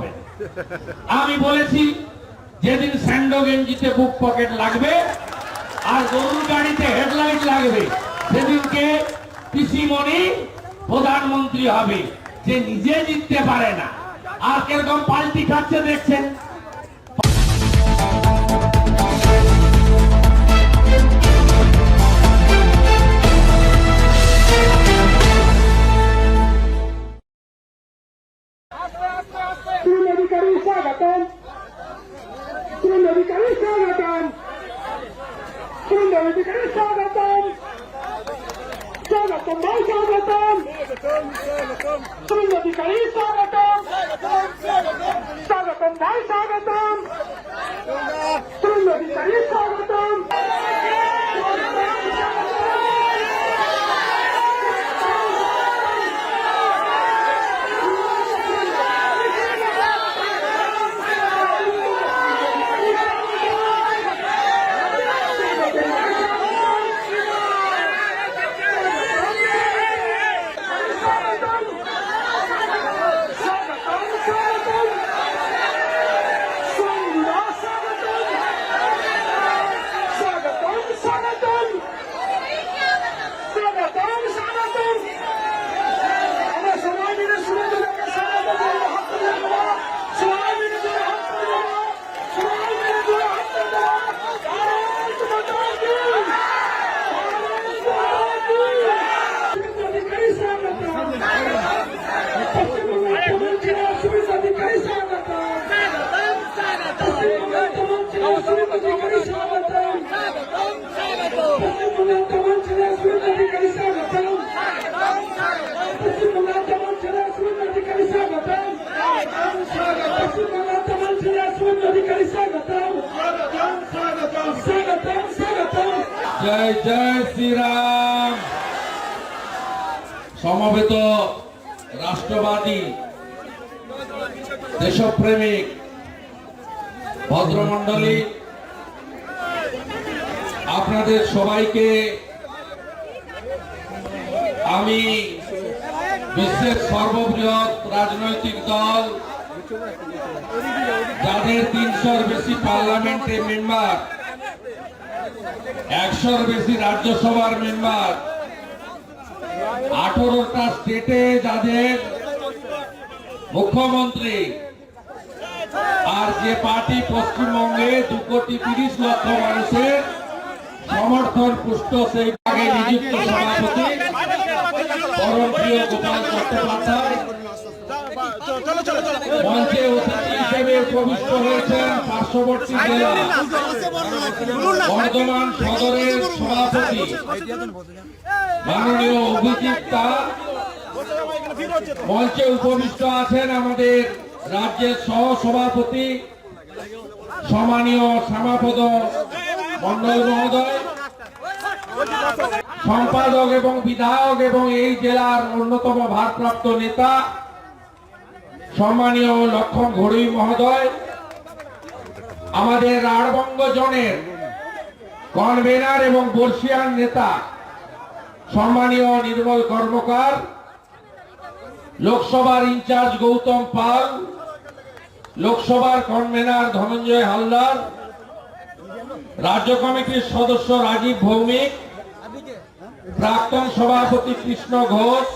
পাবেন। আমি বলেছি যেদিন স্যান্ডো গেঞ্জিতে বুক পকেট লাগবে আর গরুর গাড়িতে হেডলাইট লাগবে সেদিনকে পিসিমণি প্রধানমন্ত্রী হবে, যে নিজে জিততে পারে না। আর কিরকম পাল্টি খাচ্ছে দেখছেন। জয় জয় শ্রীরাম। সমবেত রাষ্ট্রবাদী দেশপ্রেমিক ভদ্রমণ্ডলী, আপনাদের সবাইকে আমি বিশ্বের সর্ববৃহৎ রাজনৈতিক দল, যাদের 300-র বেশি পার্লামেন্টের মেম্বার, 100-র বেশি রাজ্যসভার মেম্বার, 18টা স্টেটে যাদের মুখ্যমন্ত্রী, আর যে পার্টি পশ্চিমবঙ্গে 2,30,00,000 মানুষের সমর্থন পুষ্ট, সেই আগে নিযুক্ত সভাপতি পরম প্রিয় গোপাল চট্টোপাধ্যায় মঞ্চে অতিথি হিসেবে উপবিষ্ট হয়েছেন পার্শ্ববর্তী জেলা বর্ধমান সদরের সভাপতি মাননীয় অভিজিৎ দাস, মঞ্চে উপবিষ্ট আছেন আমাদের রাজ্যের সহ সভাপতি সম্মানীয় শ্যামাপদ মন্ডল মহোদয়, সম্পাদক এবং বিধায়ক এবং এই জেলার অন্যতম ভারপ্রাপ্ত নেতা সম্মানীয় লক্ষণ ঘড়ুই মহোদয়, আমাদের রাঢ়বঙ্গ জোনের কনভেনার এবং বর্ষিয়ান নেতা সম্মানীয় নির্মল কর্মকার, লোকসভার ইনচার্জ গৌতম পাল, লোকসভার কনভেনার ধনঞ্জয় হালদার, রাজ্য কমিটির সদস্য রাজীব ভৌমিক, প্রাক্তন সভাপতি কৃষ্ণ ঘোষ,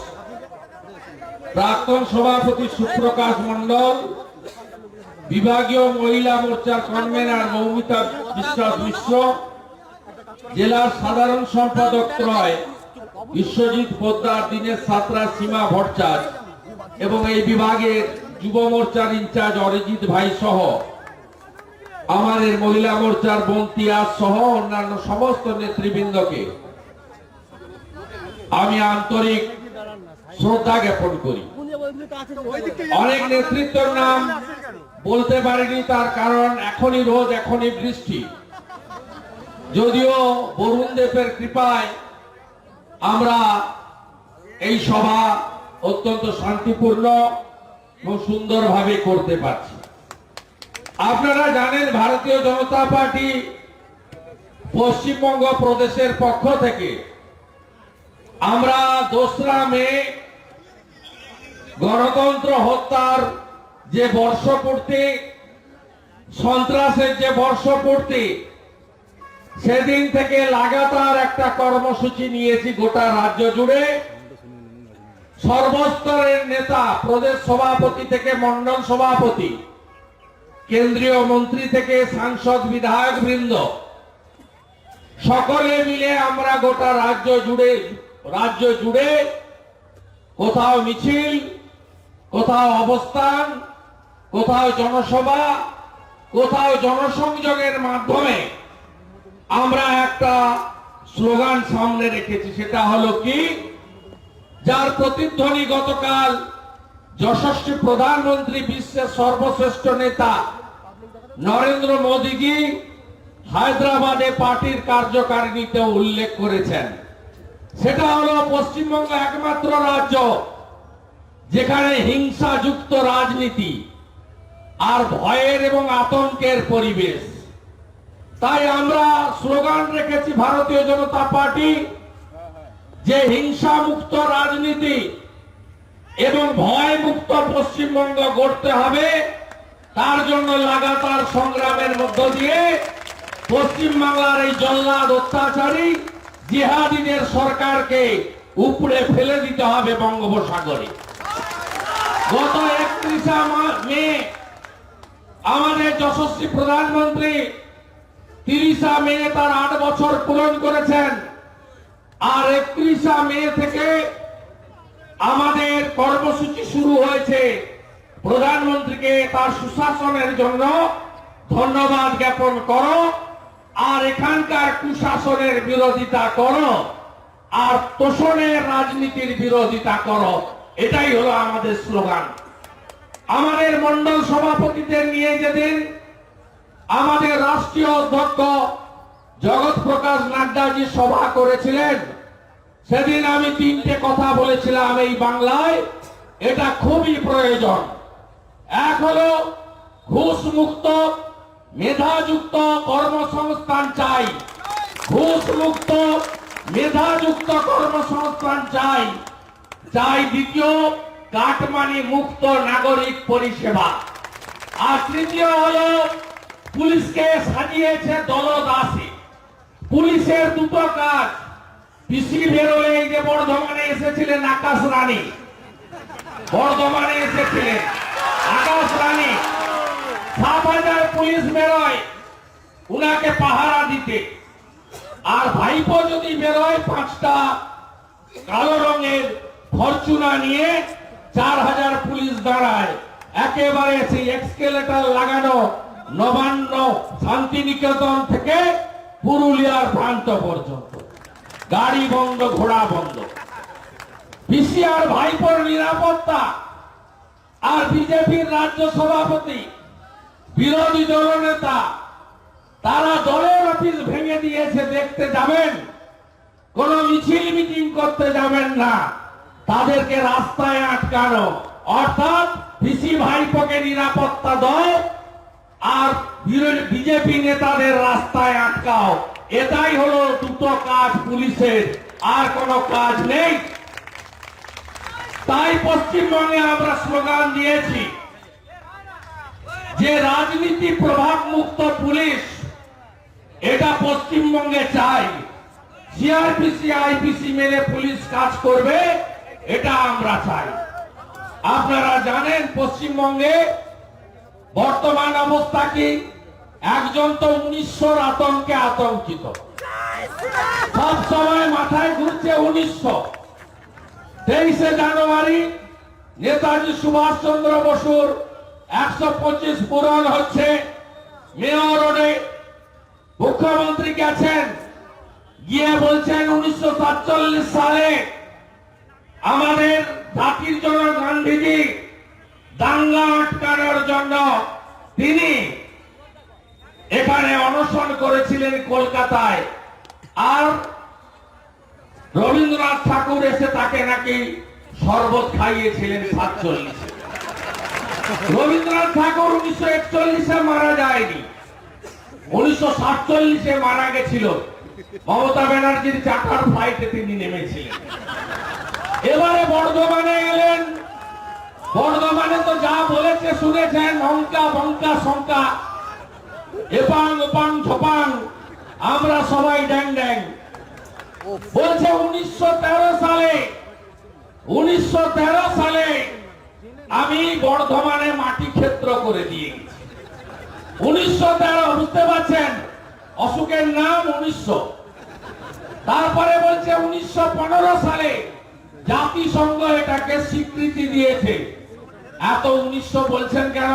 প্রাক্তন সভাপতি সুপ্রকাশ মন্ডল, বিভাগীয় মহিলা মোর্চার কনভেনার মৌমিতা বিশ্বাস মিশ্র, জেলার সাধারণ সম্পাদক ত্রয় বিশ্বজিৎ পোদ্দার, দীনেশ সাঁতরা, সীমা ভট্টাচার্য এবং এই বিভাগের যুব মোর্চার ইনচার্জ অরিজিৎ ভাই সহ আমাদের মহিলা মোর্চার বন্তিয়া সহ অন্যান্য সমস্ত নেতৃবৃন্দকে আমি আন্তরিক শ্রদ্ধা জ্ঞাপন করি। অনেক নেতৃত্বের নাম বলতে পারিনি, তার কারণ এখনই রোদ, এখনই বৃষ্টি। যদিও বরুণ দেবের কৃপায় আমরা এই সভা অত্যন্ত শান্তিপূর্ণ এবং সুন্দরভাবে করতে পারছি। আপনারা জানেন ভারতীয় জনতা পার্টি পশ্চিমবঙ্গ প্রদেশের পক্ষ থেকে আমরা 2রা মে গণতন্ত্র হত্যার যে বর্ষপূর্তি, সন্ত্রাসের যে বর্ষপূর্তি, সেদিন থেকে লাগাতার একটা কর্মসূচি নিয়েছি গোটা রাজ্য জুড়ে। সর্বস্তরের নেতা, প্রদেশ সভাপতি থেকে মন্ডল সভাপতি, কেন্দ্রীয় মন্ত্রী থেকে সাংসদ, বিধায়ক বৃন্দ, সকলে মিলে আমরা গোটা রাজ্য জুড়ে কোথাও মিছিল, কোথাও অবস্থান, কোথাও জনসভা, কোথাও জনসংযোগের মাধ্যমে আমরা একটা স্লোগান সামনে রেখেছি। সেটা হলো কি, যার প্রতিধ্বনি গতকাল যশস্বী প্রধানমন্ত্রী, বিশ্বের সর্বশ্রেষ্ঠ নেতা নরেন্দ্র মোদীজি হায়দ্রাবাদে পার্টির কার্যকারিণীতে উল্লেখ করেছেন। সেটা হলো পশ্চিমবঙ্গ একমাত্র রাজ্য যেখানে হিংসাযুক্ত রাজনীতি আর ভয়ের এবং আতঙ্কের পরিবেশ। তাই আমরা স্লোগান রেখেছি ভারতীয় জনতা পার্টি, যে হিংসা মুক্ত রাজনীতি এবং ভয় মুক্ত পশ্চিমবঙ্গ গড়তে হবে। তার জন্য লাগাতার সংগ্রামের মধ্য দিয়ে পশ্চিমবাংলার এই জল্লাদ অত্যাচারী জিহাদিদের সরকারকে উপড়ে ফেলে দিতে হবে বঙ্গোপসাগরে। গত 31 মে আমাদের যশস্বী প্রধানমন্ত্রী 30 মে তার 8 বছর পূরণ করেছেন। আর 31 মে থেকে আমাদের কর্মসূচি শুরু হয়েছে। প্রধানমন্ত্রীকে তার সুশাসনের জন্য ধন্যবাদ জ্ঞাপন করো, আর এখানকার কুশাসনের বিরোধিতা করো, আর তোষণের রাজনীতির বিরোধিতা করো। এটাই হলো আমাদের স্লোগান। আমাদের মন্ডল সভাপতিদের নিয়ে যেদিন আমাদের রাষ্ট্রীয় অধ্যক্ষ জগৎ প্রকাশ নাড্ডাজি সভা করেছিলেন, সেদিন আমি 3টে কথা বলেছিলাম এই বাংলায় এটা খুবই প্রয়োজন। এক হলো ঘুষ মুক্ত মেধাযুক্ত কর্মসংস্থান চাই, ঘুষ মুক্ত মেধাযুক্ত কর্মসংস্থান চাই। দ্বিতীয়, কাটমানি মুক্ত নাগরিক পরিষেবা। আর তৃতীয় হলো পুলিশকে সাজিয়েছে দলদাসী। পুলিশের দুটো কাজ। পিসি বেরোলে এই যে বর্ধমানে এসেছিলেন আকাশ রানী, বর্ধমানে এসেছিলেন আকাশ রানী, 7,000 পুলিশ বেরোয় উনাকে পাহারা দিতে। আর ভাইপো যদি বেরোয় 5টা কালো রঙের ফরচুনা নিয়ে 4,000 পুলিশ দাঁড়ায়। একেবারে সেই এক্সকেলেটর লাগানো নবান্ন শান্তিনিকেতন থেকে পুরুলিয়ার প্রান্ত পর্যন্ত গাড়ি বন্ধ, ঘোড়া বন্ধ। পিসি আর ভাইপোর নিরাপত্তা। আর বিজেপির রাজ্য সভাপতি, বিরোধী দলনেতা, তারা দলের অফিস ভেঙে দিয়েছে। দেখতে যাবেন, কোন মিছিল মিটিং করতে যাবেন না, তাদেরকে রাস্তায় আটকানো। অর্থাৎ পিসি ভাইপোকে নিরাপত্তা দাও আর বিজেপি নেতাদের রাস্তায় আটকাও। এটাই হলো দুটো কাজ পুলিশের, আর কোনো কাজ নেই। তাই পশ্চিমবঙ্গে আমরা স্লোগান দিয়েছি যে রাজনীতি প্রভাব মুক্ত পুলিশ, এটা পশ্চিমবঙ্গে চাই। সিআরপিসি আইপিসি মেনে পুলিশ কাজ করবে, এটা আমরা চাই। আপনারা জানেন পশ্চিমবঙ্গে বর্তমান অবস্থা কি। একজন তো 1900 আতঙ্কে আতঙ্কিত, সব সময় মাথায় ঘুরছে 1900। 23 জানুয়ারি নেতাজি সুভাষ চন্দ্র বসুর 125 পূরণ হচ্ছে। মেয়র রোডে মুখ্যমন্ত্রী গেছেন, গিয়ে বলছেন 1947 সালে আমাদের জাতির জন্য গান্ধীজি দাঙ্গা আটকানোর জন্য তিনি এখানে অনশন করেছিলেন কলকাতায়। আর রবীন্দ্রনাথ ঠাকুর এসে তাকে নাকি শরবত খাইয়েছিলেন 47। রবীন্দ্রনাথ ঠাকুর 1941 মারা যায়নি, 1947 মারা গেছিল। মমতা ব্যানার্জির চাকার ফ্লাইটে তিনি নেমেছিলেন। এবারে বর্ধমানে এলেন, বর্ধমানে পর্যন্ত যা বলেছে শুনেছেন, অঙ্কা বঙ্কা শঙ্কা, এপাং ওপাং ঝপাং, আমরা সবাই ড্যাং ড্যাং। বলছে 1913 সালে আমি বর্ধমানে মাটি ক্ষেত্র করে দিয়ে গেছি। 1913 বুঝতে পারছেন, অশোকের নাম 1900। তারপরে বলছে 1915 সালে জাতিসংঘ এটাকে স্বীকৃতি দিয়েছে। এত 1900 বলছেন কেন?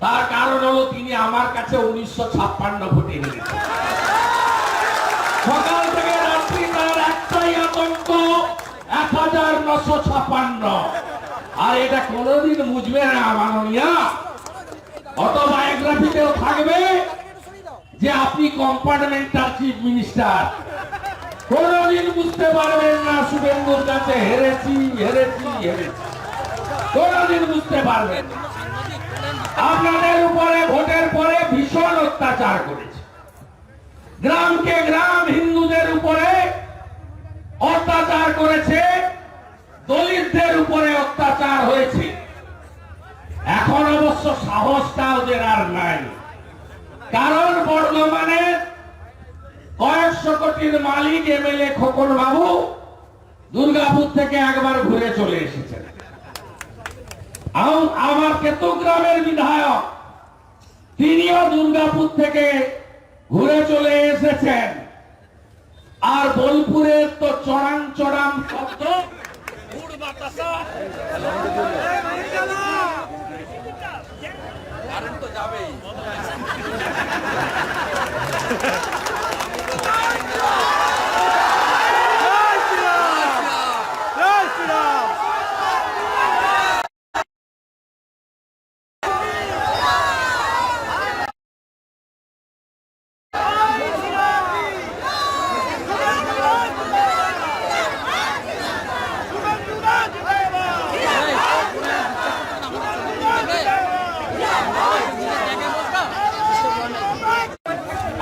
তার কারণ হলো তিনি আমার কাছে 1956 ভোটে হেরেছেন। সকাল থেকে রাত্রি তার একটাই আতঙ্ক, 1956। আর এটা কোনোদিন বুঝবে না মাননীয়া। অটোবায়োগ্রাফিতেও থাকবে যে আপনি কম্পার্টমেন্টাল চিফ মিনিস্টার। কোনোদিন বুঝতে পারবেন না শুভেন্দুর কাছে হেরেছি হেরেছি হেরেছি, কোনোদিন বুঝতে পারবেন না। আপনাদের উপরে ভোটের পরে ভীষণ অত্যাচার করেছে, গ্রামকে গ্রাম হিন্দুদের উপরে অত্যাচার করেছে, দলিতদের উপরে অত্যাচার হয়েছে। এখন অবশ্য সাহসটা ওদের আর নাই, কারণ বর্ধমানে কয়েকশো কোটির মালিক এমএলএ খোকন বাবু দুর্গাপুর থেকে একবার ঘুরে চলে এসেছেন। আমার কেতুগ্রামের বিধায়ক তিনিও দুর্গাপুর থেকে ঘুরে চলে এসেছেন। আর বোলপুরের তো চড়াং চড়াং শব্দ, কারেন্ট তো যাবেই।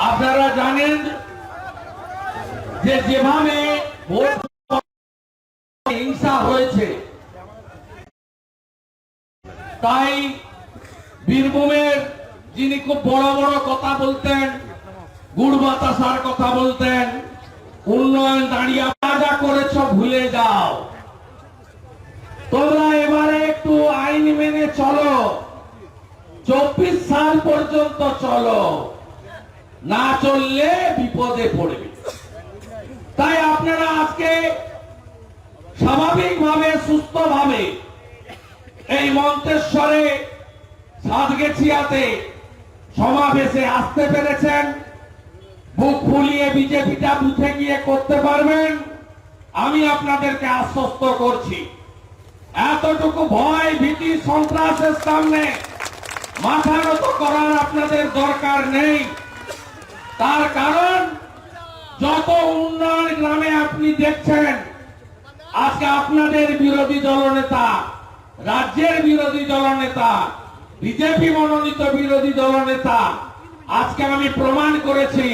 আপনারা জানেন যে যেভাবে ভোট হিংসা হয়েছে, তাই বীরভূমের যিনি খুব বড় বড় কথা বলতেন, গুড় বাতাসার কথা বলতেন, উন্নয়ন দাঁড়িয়ে যা করেছ ভুলে যাও, তোমরা এবারে একটু আইন মেনে চলো, 24 সাল পর্যন্ত চলো, না চললে বিপদে পড়বে। তাই আপনারা আজকে স্বাভাবিকভাবে সুস্থভাবে এই মন্তেশ্বরে সাতগেছিয়াতে সমাবেশে আসতে পেরেছেন। বুক ফুলিয়ে বিজেপিটা বুথে গিয়ে করতে পারবেন, আমি আপনাদেরকে আশ্বস্ত করছি। এতটুকু ভয় ভীতি সন্ত্রাসের সামনে মাথা নত করার আপনাদের দরকার নেই। তার কারণ যত উন্নয়ন গ্রামে আপনি দেখছেন, আজকে আপনাদের বিরোধী দলনেতা, রাজ্যের বিরোধী দলনেতা, বিজেপি মনোনীত বিরোধী দলনেতা, আজকে আমি প্রমাণ করেছি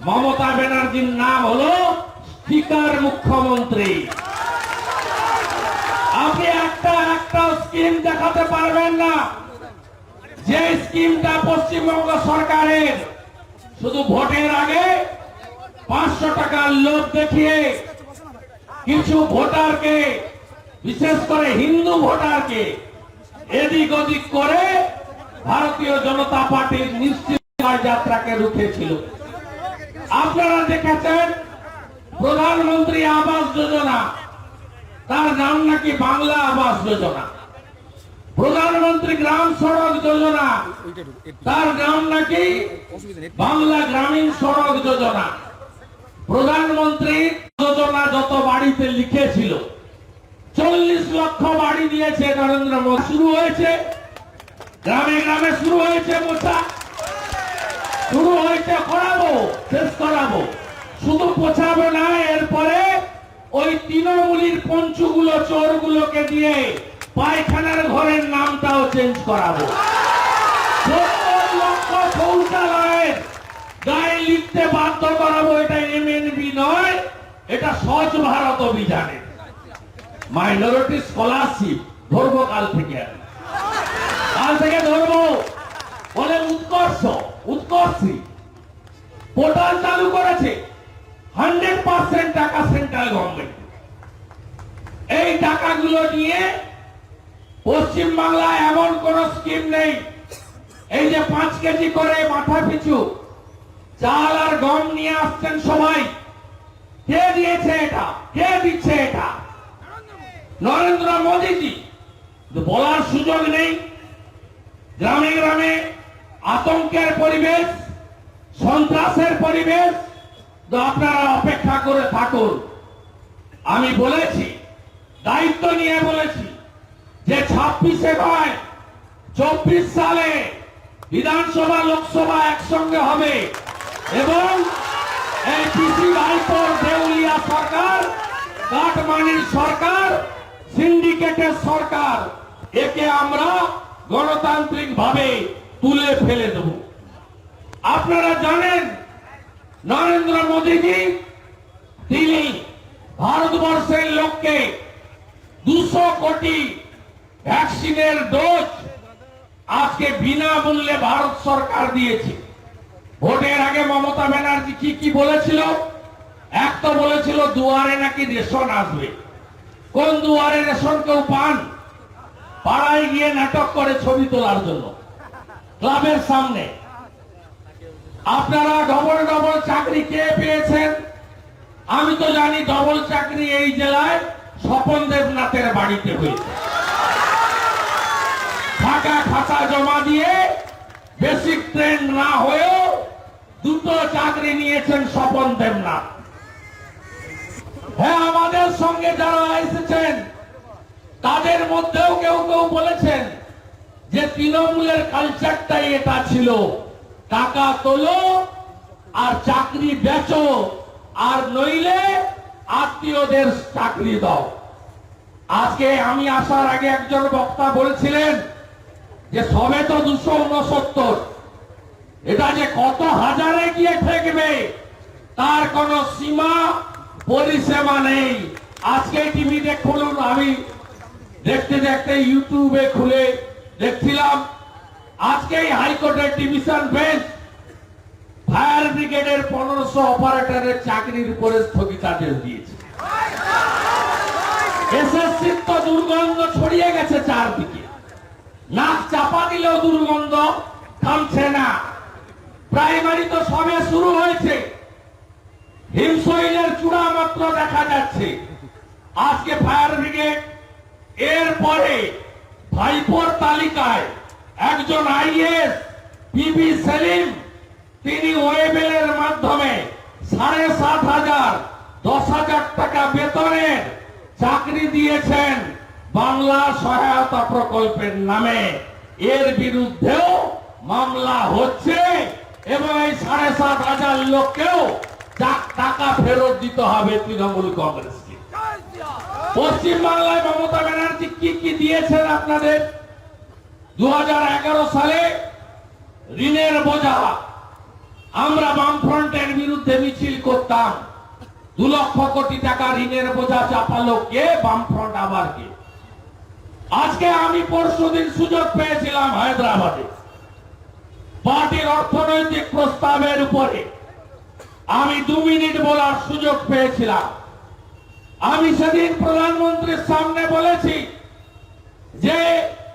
মমতা ব্যানার্জির নাম হলো স্পিকার মুখ্যমন্ত্রী। আপনি একটা স্কিম দেখাতে পারবেন না যে স্কিমটা পশ্চিমবঙ্গ সরকারের শুধু ভোটের আগে 500 টাকার লোভ দেখিয়ে কিছু ভোটারকে, বিশেষ করে হিন্দু ভোটারকে এদিক ওদিক করে ভারতীয় জনতা পার্টির নিশ্চিত যাত্রাকে রুখেছিল। আপনারা দেখেছেন প্রধানমন্ত্রী আবাস যোজনা, তার নাম নাকি বাংলা আবাস যোজনা। প্রধানমন্ত্রী গ্রাম সড়ক যোজনা, তার নাম নাকি বাংলা গ্রামীণ সড়ক যোজনা। প্রধানমন্ত্রী যোজনা যত বাড়িতে লিখেছিল 40 লক্ষ বাড়ি দিয়েছে নরেন্দ্র মোদী। শুরু হয়েছে গ্রামে গ্রামে, শুরু হয়েছে মোছা, শুরু হয়েছে করাবো, শেষ করাবো। শুধু পোছাবো না, এরপরে ওই তৃণমূলীর পঞ্চুগুলো চোরগুলোকে দিয়ে পায়খানার ঘরের নামটাও চেঞ্জ করাবো। 70 লক্ষ শৌচালয়ের গায়ে লিখতে বাধ্য করাবো। এটা এমএনবি নয়, এটা স্বচ্ছ ভারত অভিযানে মাইনরিটি স্কলারশিপ ধরবো কাল থেকে। টাকা সেন্ট্রাল গভর্নমেন্ট। এই টাকাগুলো নিয়ে পশ্চিম বাংলায় এমন কোন স্কিম নেই। এই যে 5 কেজি করে মাথা পিছু চাল আর গম নিয়ে আসছেন সবাই, কে দিয়েছে এটা? কে দিচ্ছে এটা? নরেন্দ্র মোদীজি। বলার সুযোগ নেই। গ্রামে গ্রামে আতঙ্কের পরিবেশ, সন্ত্রাসের পরিবেশ। তো আপনারা অপেক্ষা করে থাকুন। আমি বলেছি, দায়িত্ব নিয়ে বলেছি যে 26-এ নয় 24 সালে বিধানসভা লোকসভা একসঙ্গে হবে এবং এই পিসি ভাইপোর দেউলিয়া সরকার, কাটমানির সরকার, সিন্ডিকেটের সরকার, একে আমরা গণতান্ত্রিক ভাবে তুলে ফেলে দেব। আপনারা জানেন নরেন্দ্র মোদীজি তিনি ভারতবর্ষের লোককে 200 কোটি ভ্যাকসিনের ডোজ আজকে বিনামূল্যে ভারত সরকার দিয়েছে। ভোটের আগে মমতা ব্যানার্জি কি কি বলেছিল? এক তো বলেছিল দুয়ারে নাকি রেশন আসবে। কোন দুয়ারে রেশন কেউ পান? পাড়ায় গিয়ে নাটক করে ছবি তোলার জন্য ক্লাবের সামনে। আপনারা ডবল ডবল চাকরি কে পেয়েছেন? আমি তো জানি ডবল চাকরি এই জেলায় স্বপন দেবনাথের বাড়িতে হয়েছে। টাকা খাতা জমা দিয়ে বেসিক ট্রেন না হয়েও 2টো চাকরি নিয়েছেন স্বপন দেবনাথ। হ্যাঁ, আমাদের সঙ্গে যারা এসেছেন তাদের মধ্যেও কেউ কেউ বলেছেন যে তৃণমূলের কালচারটাই এটা ছিল, টাকা তোলো আর চাকরি বেচো, আর নইলে আত্মীয়দের চাকরি দাও। আজকে আমি আসার আগে একজন বক্তা বলছিলেন যে সবে তো 269, এটা যে কত হাজারে গিয়ে ঠেকবে তার কোন সীমা পরিসীমা নেই। আজকে টিভিতে খুলুন, আমি দেখতে দেখতে ইউটিউবে খুলে দেখছিলাম, আজকেই হাইকোর্টের ডিভিশন বেঞ্চ ফায়ার ব্রিগেডের 1500 অপারেটরের চাকরির উপরে স্থগিতাদেশ দিয়েছে। এসএসসির তো দুর্গন্ধ ছড়িয়ে গেছে চারদিকে, নাক চাপা দিলেও দুর্গন্ধ থামছে না। প্রাইমারি তো সবে শুরু হয়েছে, হিমশৈলের চূড়া মাত্র দেখা যাচ্ছে। আজকে ফায়ার ব্রিগেড, এরপরে ভাইপোর তালিকায় একজন আইএস পিবি সেলিম, তিনি ওয়েবেলের মাধ্যমে 7,500 10,000 টাকা বেতনের চাকরি দিয়েছেন বাংলা সহায়তা প্রকল্পের নামে। এর বিরুদ্ধেও মামলা হচ্ছে এবং এই 7,500 লোককেও টাকা ফেরত দিতে হবে তৃণমূল কংগ্রেসকে। পশ্চিম বাংলায় মমতা ব্যানার্জি কি কি দিয়েছেন আপনাদের? 2011 সালে ঋণের বোঝা, আমরা বামফ্রন্টের বিরুদ্ধে মিছিল করতাম। 2 লক্ষ কোটি টাকা ঋণের বোঝা চাপালো কে? বামফ্রন্ট। আবার কে? আজকে আমি পরশুদিন সুযোগ পেয়েছিলাম হায়দ্রাবাদে পার্টির অর্থনৈতিক প্রস্তাবের উপরে আমি 2 মিনিট বলার সুযোগ পেয়েছিলাম। আমি সেদিন প্রধানমন্ত্রীর সামনে বলেছি যে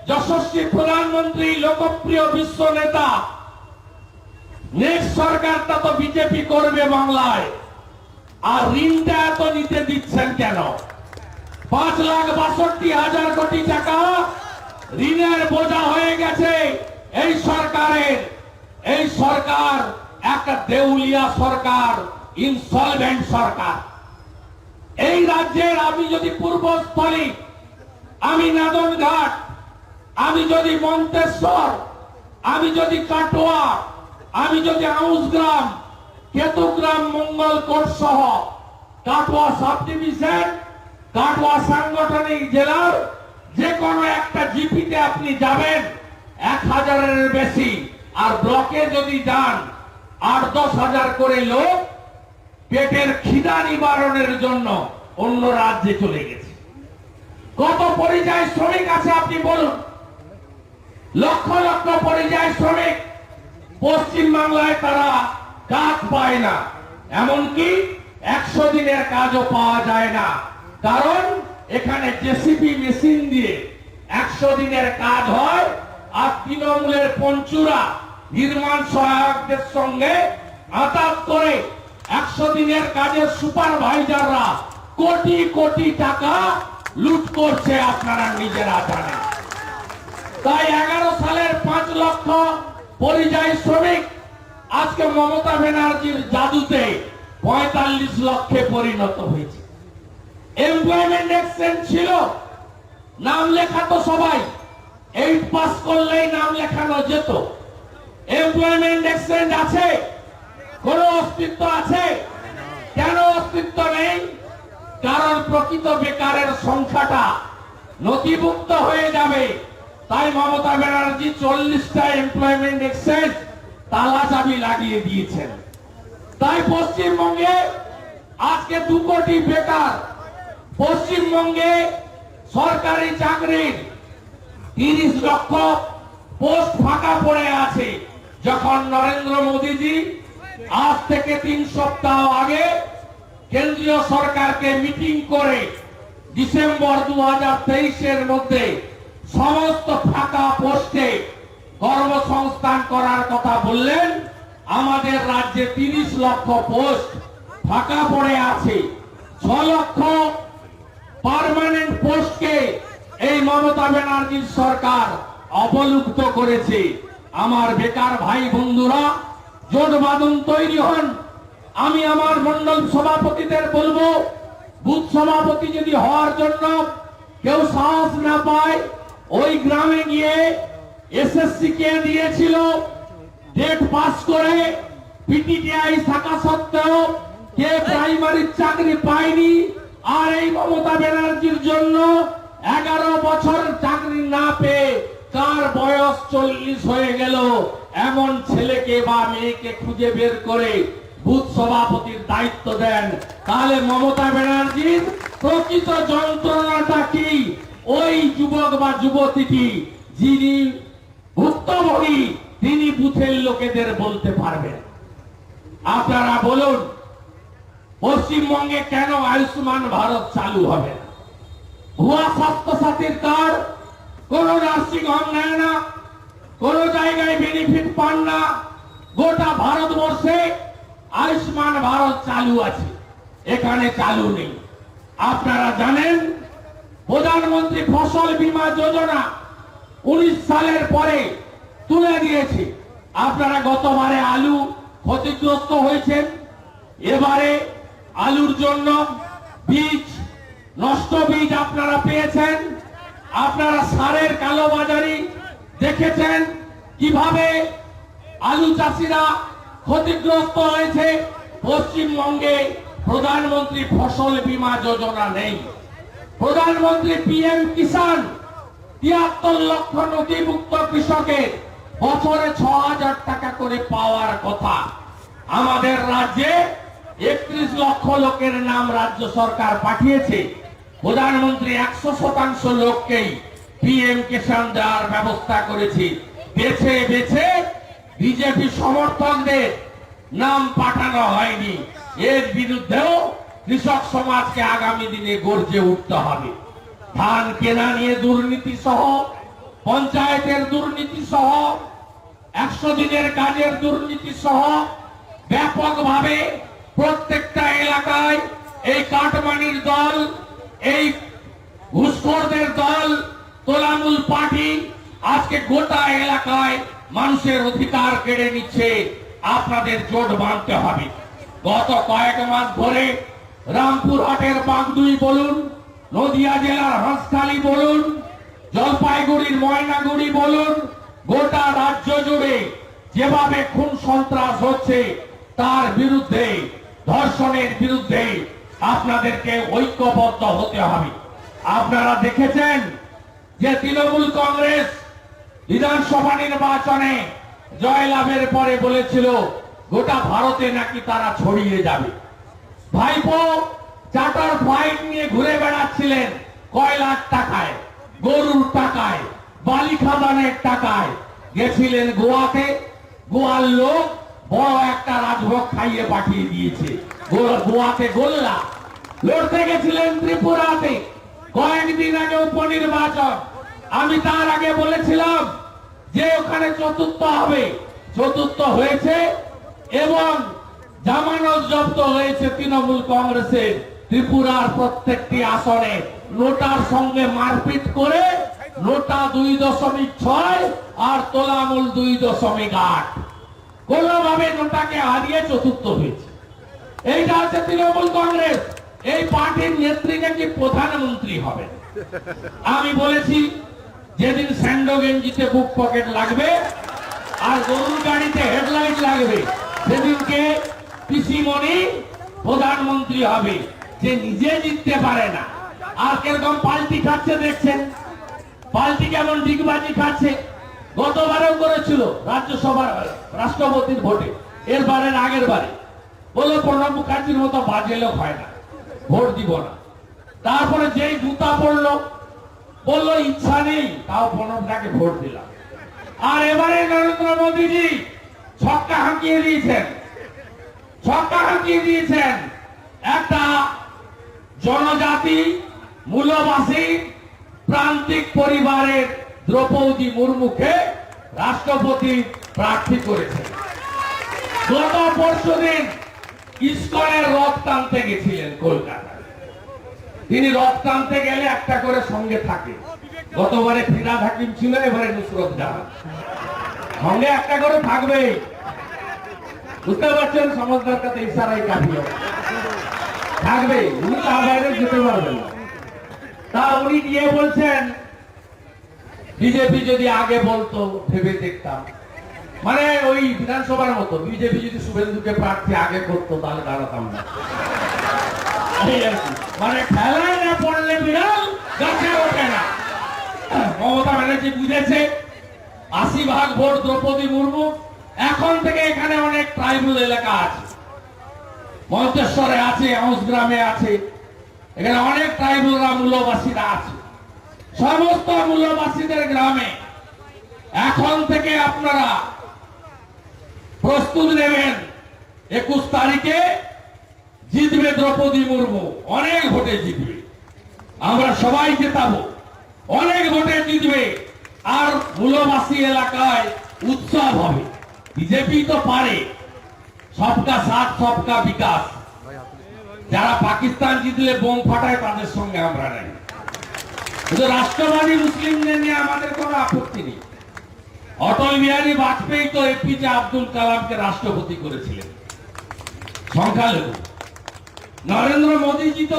যশস্বী প্রধানমন্ত্রী, লোকপ্রিয় বিশ্ব নেতা, নেক্সট সরকারটা তো বিজেপি করবে বাংলায়, আর ঋণটা এত নিতে দিচ্ছেন কেন? 5,62,000 কোটি টাকা ঋণের বোঝা হয়ে গেছে এই সরকারের। এই সরকার একটা দেউলিয়া সরকার, ইনসলভেন্ট সরকার। এই রাজ্যের আমি যদি পূর্বস্থলী, আমি নাদনঘাট, আমি যদি মন্তেশ্বর, আমি যদি কাটোয়া, আমি যদি আউসগ্রাম, কেতুগ্রাম, মঙ্গলকোট সহ কাটোয়া সাব ডিভিশন, কাটোয়া সাংগঠনিক জেলার যে কোনো একটা জিপিতে আপনি যাবেন 1,000-এর বেশি, আর ব্লকে যদি যান 8-10,000 করে লোক পেটের খিদা নিবারণের জন্য অন্য রাজ্যে চলে গেছে। কত পরিযায়ী শ্রমিক আছে আপনি বলুন? লক্ষ লক্ষ পরিযায়ী শ্রমিক পশ্চিম বাংলায়, তারা কাজ পায় না। এমনকি 100 দিনের কাজও পাওয়া যায় না, কারণ এখানে জেসিবি মেশিন দিয়ে 100 দিনের কাজ হয়। আর তৃণমূলের পঞ্চুরা নির্মাণ সহায়কদের সঙ্গে আতাত করে 100 দিনের কাজের সুপারভাইজাররা কোটি কোটি টাকা লুট করছে, আপনারা নিজেরা জানেন। তাই 11 সালের 5 লক্ষ পরিযায়ী শ্রমিক আজকে মমতা ব্যানার্জির জাদুতে 45 লক্ষে পরিণত হয়েছে। এমপ্লয়মেন্ট এক্সচেঞ্জ ছিল, নাম লেখাতো সবাই, 8 পাস করলেই নাম লেখানো যেত। এমপ্লয়মেন্ট এক্সচেঞ্জ আছে, কোন অস্তিত্ব আছে? কেন অস্তিত্ব নেই? কারণ প্রকৃত বেকারের সংখ্যাটা নথিভুক্ত হয়ে যাবে। তাই মমতা ব্যানার্জি 40টা এমপ্লয়মেন্ট এক্সচেঞ্জ তালা চাবি লাগিয়ে দিয়েছেন। তাই পশ্চিমবঙ্গে আজকে 2 কোটি বেকার। পশ্চিমবঙ্গে সরকারি চাকরির 30 লক্ষ পোস্ট ফাঁকা পড়ে আছে। যখন নরেন্দ্র মোদীজি আজ থেকে 3 সপ্তাহ আগে কেন্দ্রীয় সরকারকে মিটিং করে ডিসেম্বর 2023-এর মধ্যে সমস্ত ফাঁকা পোস্টে কর্মসংস্থান করার কথা বললেন, আমাদের রাজ্যে 30 লক্ষ পোস্ট ফাঁকা পড়ে আছে। 6 লক্ষ পার্মানেন্ট পোস্টকে এই মমতা ব্যানার্জির সরকার অবলুপ্ত করেছে। আমার বেকার ভাই বন্ধুরা, জোট বাঁধন তৈরি হন। আমি আমার মন্ডল সভাপতিদের বলবো, বুথ সভাপতি যদি হওয়ার জন্য কেউ সাহস না পায়, ওই গ্রামে গিয়ে এসএসসি কে দিয়েছিল, ডেট পাস করে পিটিটিআই থাকা সত্ত্বেও কে প্রাইমারির চাকরি পায়নি, আর এই মমতা ব্যানার্জির জন্য 11 বছর চাকরি না পেয়ে কার বয়স 40 হয়ে গেল, এমন ছেলেকে বা মেয়েকে খুঁজে বের করে বুথ সভাপতির দায়িত্ব দেন। তাহলে মমতা ব্যানার্জির প্রকৃত যন্ত্রণাটা কি ওই যুবক বা যুবতীটি যিনি ভুক্তভোগী তিনি বুথের লোকেদের বলতে পারবেন। আপনারা বলুন, পশ্চিমবঙ্গে কেন আয়ুষ্মান ভারত চালু হবে না? ভুয়া স্বাস্থ্য সাথীর কার্ড, কোন নার্সিং হোম নেয় না, কোন জায়গায় বেনিফিট পান না। গোটা ভারতবর্ষে আয়ুষ্মান ভারত চালু আছে, এখানে চালু নেই। আপনারা জানেন প্রধানমন্ত্রী ফসল বীমা যোজনা 19 সালের পরে তুলে দিয়েছে। আপনারা গতবারে আলু ক্ষতিগ্রস্ত হয়েছেন, এবারে আলুর জন্য বীজ, নষ্ট বীজ আপনারা পেয়েছেন। আপনারা সারের কালোবাজারি দেখেছেন, কিভাবে আলু চাষিরা ক্ষতিগ্রস্ত হয়েছে। পশ্চিমবঙ্গে প্রধানমন্ত্রী ফসল বীমা যোজনা নেই। প্রধানমন্ত্রী পিএম কিষাণ 73 লক্ষ নথিভুক্ত কৃষকের বছরে 6000 টাকা করে পাওয়ার কথা। আমাদের রাজ্যে 31 লক্ষ লোকের নাম রাজ্য সরকার পাঠিয়েছে। প্রধানমন্ত্রী 100% লোককেই পিএম কিষাণ দেওয়ার ব্যবস্থা করেছে। বেছে বেছে বিজেপি সমর্থকদের নাম পাঠানো হয়নি। এর বিরুদ্ধেও কৃষক সমাজকে আগামী দিনে গর্জে উঠতে হবে। ধান কেনা নিয়ে দুর্নীতি সহ, পঞ্চায়েতের দুর্নীতি সহ, 100 দিনের কাজের দুর্নীতি সহ ব্যাপকভাবে প্রত্যেকটা এলাকায় এই কাটমানির দল, এই ঘুষখোরদের দল, তোলামূল পার্টি আজকে গোটা এলাকায় মানুষের অধিকার কেড়ে নিচ্ছে। আপনাদের জোট বাঁধতে হবে। গত কয়েক মাস ধরে রামপুরহাটের বাগদুই বলুন, নদিয়া জেলার হাঁসখালি বলুন, জলপাইগুড়ির ময়নাগুড়ি বলুন, গোটা রাজ্য জুড়ে যেভাবে খুন সন্ত্রাস হচ্ছে তার বিরুদ্ধে, ধর্ষণের বিরুদ্ধে আপনাদেরকে ঐক্যবদ্ধ হতে হবে। আপনারা দেখেছেন যে তৃণমূল কংগ্রেস বিধানসভা নির্বাচনে জয়লাভের পরে বলেছিল গোটা ভারতে নাকি তারা ছড়িয়ে যাবে। ভাইপো চার্টার ফ্লাইট নিয়ে ঘুরে বেড়াচ্ছিলেন কয়লার টাকায়, গরুর টাকায়, বালি খাদানের টাকায়। গেছিলেন গোয়াতে, গোয়ার লোক বড় একটা রাজভোগ খাইয়ে পাঠিয়ে দিয়েছে। গোয়াতে গোল্লা, লড়তে গেছিলেন ত্রিপুরাতে কয়েকদিন আগে উপনির্বাচন। আমি তার আগে বলেছিলাম যে ওখানে চতুর্থ হবে, চতুর্থ হয়েছে এবং জামানত জব্দ হয়েছে তৃণমূল কংগ্রেসের। ত্রিপুরার প্রত্যেকটি আসনে নোটার সঙ্গে মারপিট করে নোটা 2.6 আর তোলামূল 2.8, কোনোভাবে নোটাকে হারিয়ে চতুর্থ হয়েছে। এইটা হচ্ছে তৃণমূল কংগ্রেস। এই পার্টির নেত্রী নাকি প্রধানমন্ত্রী হবে। আমি বলেছি যেদিন স্যান্ডো গেঞ্জিতে বুক পকেট লাগবে আর গরুর গাড়িতে হেডলাইট লাগবে সেদিনকে পিসিমণি প্রধানমন্ত্রী হবে। যে নিজে জিততে পারে না আর কিরকম পাল্টি খাচ্ছে দেখছেন, পাল্টি কেমন ডিগবাজি খাচ্ছে। গতবারেও করেছিল রাজ্যসভার রাষ্ট্রপতির ভোটে, এরবারের আগের বারে বলে প্রণব মুখার্জির মতো বাজে লোক হয় না, ভোট দিব না। তারপরে যেই গুতা পড়লো বললো ইচ্ছা নেই, তাও প্রণবটাকে ভোট দিলাম। আর এবারে নরেন্দ্র মোদীজি ছক্কা হাঁকিয়ে দিয়েছেন, ছক্কা হাঁকিয়ে দিয়েছেন। একটা জনজাতি মূলবাসী প্রান্তিক পরিবারের দ্রৌপদী মুর্মুকে রাষ্ট্রপতি প্রার্থী করেছেন। গত পরশুদিন ইসকনের রথ টানতে গেছিলেন কলকাতায়। তিনি রথ টানতে গেলে একটা করে সঙ্গে থাকে। গতবারে ফিরাদ হাকিম ছিল, এবারে নুসরত জাহান। সঙ্গে একটা করে থাকবে, বুঝতে পারছেন? সমঝদার কাছে ইশারাই কাফি থাকবে, উনি তার বাইরে যেতে পারবেন না। তা উনি গিয়ে বলছেন বিজেপি যদি আগে বলতো ভেবে দেখতাম। মানে ওই বিধানসভার মতো বিজেপি যদি শুভেন্দুকে প্রার্থী আগে করতো তাহলে দাঁড়াতাম না। মানে খেলায় না পড়লে বিড়াল গাছে ওঠে না। মমতা ব্যানার্জি বুঝেছে 80% ভোট দ্রৌপদী মুর্মু। এখন থেকে এখানে অনেক ট্রাইবাল এলাকা আছে, মন্তেশ্বরে আছে, আউসগ্রামে আছে, এখানে অনেক ট্রাইবালরা মূলবাসীরা আছে। সমস্ত মূলবাসীদের গ্রামে এখন থেকে আপনারা প্রস্তুত নেবেন। 21 তারিখে জিতবে দ্রৌপদী মুর্মু, অনেক ভোটে জিতবে। আমরা সবাই জেতাবো, অনেক ভোটে জিতবে। আর মূলবাসী এলাকায় উৎসব হবে। বিজেপি তো পারে সবকা সাথ সবকা বিকাশ। যারা পাকিস্তান জিতলে বোম ফাটায় তাদের সঙ্গে আমরা নাই। কিন্তু রাষ্ট্রবাদী মুসলিমদের নিয়ে আমাদের কোনো আপত্তি নেই। অটল বিহারী বাজপেয়ী তো এপিজে আব্দুল কালামকে রাষ্ট্রপতি করেছিলেন, সংখ্যালঘু। নরেন্দ্র মোদীজি তো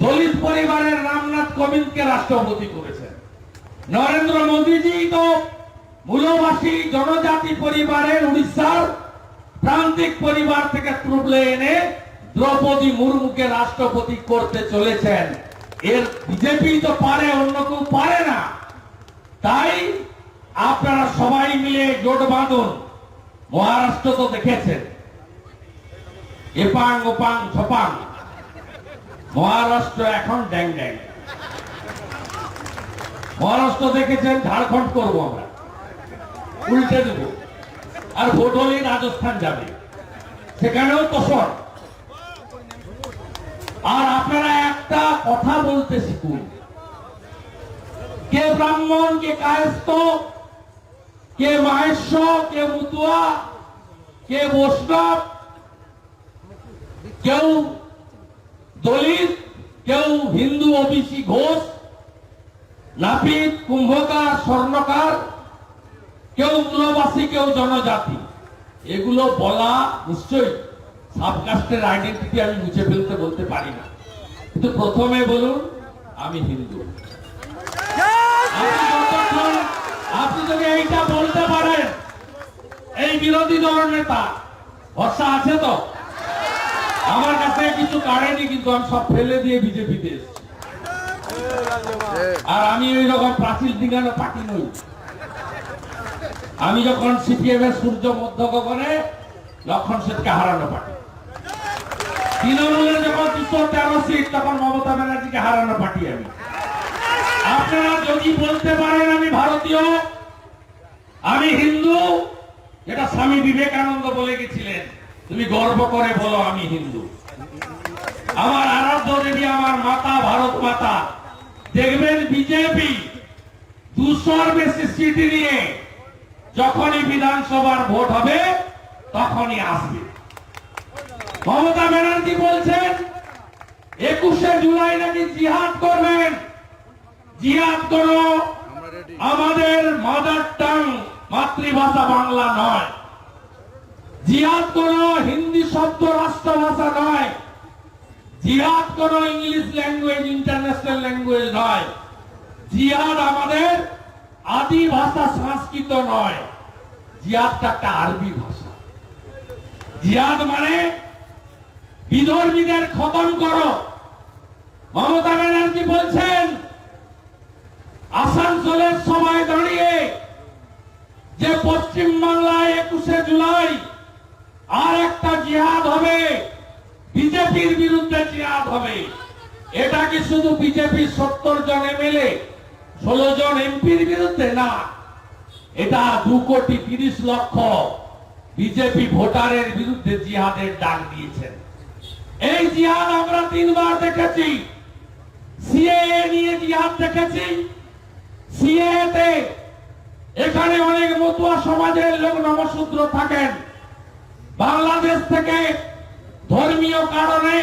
দলিত পরিবারের রামনাথ কোবিন্দকে রাষ্ট্রপতি করেছেন। নরেন্দ্র মোদীজি তো মূলবাসী জনজাতি পরিবারের উড়িষ্যার প্রান্তিক পরিবার থেকে তুলে এনে দ্রৌপদী মুর্মুকে রাষ্ট্রপতি করতে চলেছেন। এর বিজেপি তো পারে, অন্য কেউ পারে না। তাই আপনারা সবাই মিলে জোট বাঁধুন। মহারাষ্ট্র তো দেখেছেন, এপাং ওপাং ছপাং। মহারাষ্ট্র এখন ড্যাং ড্যাং। মহারাষ্ট্র দেখেছেন, ঝাড়খণ্ড করবো আমরা, উল্টে দেব। আর ভোট হলে রাজস্থান যাবে, সেখানেও তোষণ। আর আপনারা একটা কথা বলতে শিখুন, কে ব্রাহ্মণ, কে কায়স্থ, কে মাহেশ্ব, কে মুতুয়া, কে বৈষ্ণব, কেউ দলিত, কেউ হিন্দু ওবিসি ঘোষ, নাপিত, কুম্ভকার, স্বর্ণকার, কেউ মূলবাসী, কেউ জনজাতি। এগুলো বলা নিশ্চয়ই সাবকাস্টের আইডেন্টিটি আমি মুছে ফেলতে বলতে পারি না, কিন্তু প্রথমে বলুন আমি হিন্দু। আপনি যদি এইটা বলতে পারেন, এই বিরোধী দল নেতা ভরসা আছে তো? আমার কাছে কিছু কাড়েনি, কিন্তু আমি সব ফেলে দিয়ে বিজেপিতে এসেছি। আর আমি ওই রকম প্রাচীর দিঘানো পার্টি নই। আমি যখন সিপিএম এর সূর্য মধ্য গগনে লক্ষণ সেনকে হারানো পার্টি, তৃণমূলের যখন 213 সিট তখন মমতা ব্যানার্জিকে হারানো পার্টি আমি। আপনারা যদি বলতে পারেন আমি ভারতীয়, আমি হিন্দু, যেটা স্বামী বিবেকানন্দ বলে গেছিলেন, তুমি গর্ব করে বলো আমি হিন্দু। আমার আরাধ্য দেবী, আমার মাতা ভারত মাতা। দেখবেন বিজেপি 200-র বেশি সিট নিয়ে যখনই বিধানসভার ভোট হবে তখনই আসবে। মমতা ব্যানার্জি বলছেন 21শে জুলাই নাকি জিহাদ করবেন। জিহাদ করো, আমাদের মাদার টাং মাতৃভাষা বাংলা নয়। জিহাদ করো হিন্দি শব্দ রাষ্ট্রভাষা নয়। জিহাদ করো ইংলিশ ল্যাঙ্গুয়েজ ইন্টারন্যাশনাল ল্যাঙ্গুয়েজ নয়। জিহাদ আমাদের আদি ভাষা সংস্কৃত নয়। জিহাদটা একটা আরবি ভাষা। জিহাদ মানে বিধর্মীদের খতম করো। মমতা ব্যানার্জি বলছেন আসানসোলের সভায় দাঁড়িয়ে যে পশ্চিম বাংলায় 21শে জুলাই আর একটা জিহাদ হবে, বিজেপির বিরুদ্ধে জিহাদ হবে। এটা কি শুধু বিজেপির 70 জন এমএলএ 16 জন এমপির বিরুদ্ধে না, এটা 2,30,00,000 বিজেপি ভোটারের বিরুদ্ধে জিহাদের ডাক দিয়েছেন। এই জিহাদ আমরা 3বার দেখেছি। সিএএ নিয়ে জিহাদ দেখেছি। সিএএ তে এখানে অনেক মতুয়া সমাজের লোক নমশূদ্র থাকেন। বাংলাদেশ থেকে ধর্মীয় কারণে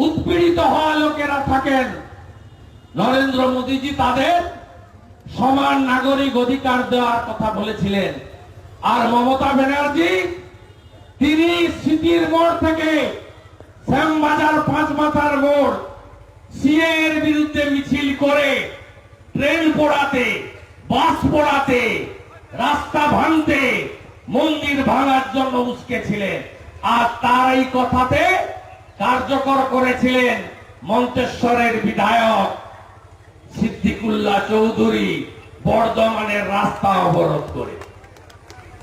উৎপীড়িত হওয়া লোকেরা থাকেন। নরেন্দ্র মোদীজি তাদের সমান নাগরিক অধিকার দেওয়ার কথা বলেছিলেন। আর মমতা ব্যানার্জি তিনি সিটির মোড় থেকে শ্যামবাজার 5 মাথার মোড় সিএ এর বিরুদ্ধে মিছিল করে ট্রেন পোড়াতে, বাস পোড়াতে, রাস্তা ভাঙতে, মন্দির ভাঙার জন্য উস্কেছিলেন। আর তার এই কথাতে কার্যকর করেছিলেন মন্তেশ্বরের বিধায়ক সিদ্দিকুল্লাহ চৌধুরী বর্ধমানের রাস্তা অবরোধ করে।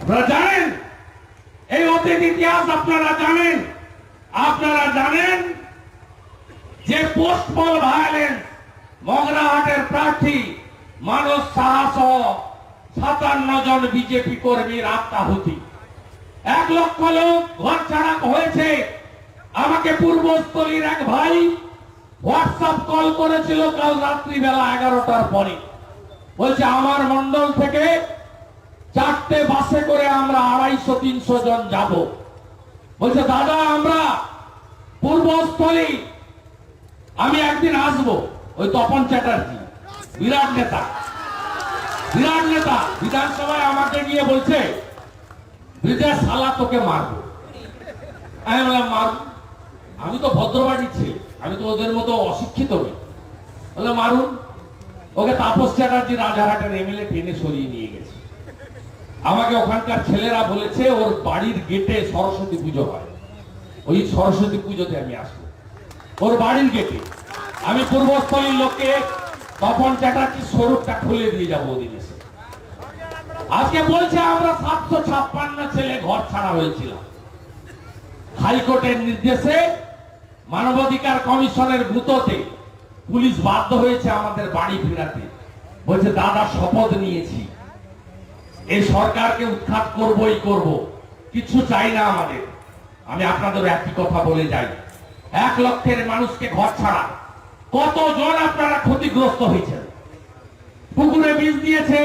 আপনারা জানেন এই অতীত ইতিহাস, আপনারা জানেন। আপনারা জানেন যে পোস্ট পোল ভায়োলেন্স মগরাহাটের প্রার্থী মানস সাহা সহ 57 জন বিজেপি কর্মীর আত্মাহুতি। 1 লক্ষ লোক ঘর ছাড়া হয়েছে। আমাকে পূর্বস্থলীর এক ভাই হোয়াটসঅ্যাপ কল করেছিল কাল রাত্রিবেলা 11টার পরে। বলছে আমার মন্ডল থেকে 4টে বাসে করে আমরা 250-300 জন যাব। বলছে দাদা আমরা পূর্বস্থলী, আমি একদিন আসবো। ওই তপন চ্যাটার্জি বিরাট নেতা, বিরাট নেতা বিধানসভায় আমাকে গিয়ে বলছে বিজয় সালা তোকে মারবো। আমি বললাম মারবো, আমি তো ভদ্রবাড়ির ছেলে, আমি তো ওদের মতো অশিক্ষিত নই। বললাম মারুন। ওকে তাপস চ্যাটার্জি রাজারহাটের এমএলএ টেনে সরিয়ে নিয়ে গেছে। আমাকে ওখানকার ছেলেরা বলেছে ওর বাড়ির গেটে সরস্বতী পুজো হয়, ওই সরস্বতী পুজোতে আমি আসবো। ওর বাড়ির গেটে আমি পূর্বস্থলীর লোককে তপন চ্যাটার্জির স্বরূপটা খুলে দিয়ে যাবো ওদিন এসে। আজকে বলছে আমরা 756 ছেলে ঘর ছাড়া হয়েছিলাম। হাইকোর্টের নির্দেশে মানবাধিকার কমিশনের গুতোতে পুলিশ বাধ্য হয়েছে আমাদের বাড়ি ফেরাতে। বলছে দাদা শপথ নিয়েছি এই সরকারকে উৎখাত করবই করব, কিছু চাই না আমাদের। আমি আপনাদের একই কথা বলে যাই, 1 লক্ষের মানুষকে ঘর ছাড়া কতজন আপনারা ক্ষতিগ্রস্ত হয়েছেন। পুকুরে বীজ দিয়েছে,